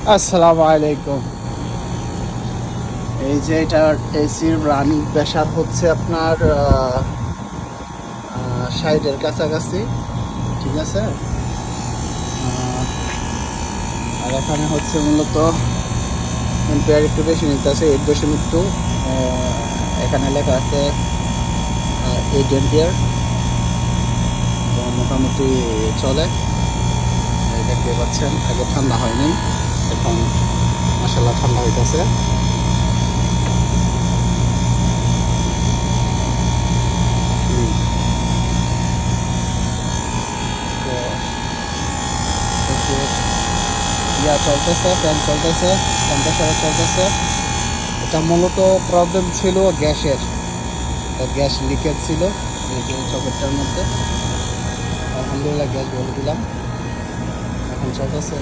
আসসালামু আলাইকুম। এই যে এটার এসির রানিং প্রেসার হচ্ছে আপনার 60-এর কাছাকাছি। ঠিক আছে। আর এখানে হচ্ছে মূলত এম্পিয়ার একটু বেশি নিতে আছে, 8.2। এখানে লেখা আছে 8 এম্পিয়ার। তো মোটামুটি চলে। এই দেখতে পাচ্ছেন, আগে ঠান্ডা হয়নি, এখন মাশাআল্লাহ ঠান্ডা হইতেছে। তো ইয়া চলতেছে, ফ্যান চলতেছে, কম্প্রেসারও চলতেছে। এটা মূলত প্রবলেম ছিল গ্যাসের, গ্যাস লিকেজ ছিল এই যে সকেটটার মধ্যে। আলহামদুলিল্লাহ গ্যাস বলে দিলাম, এখন চলতেছে।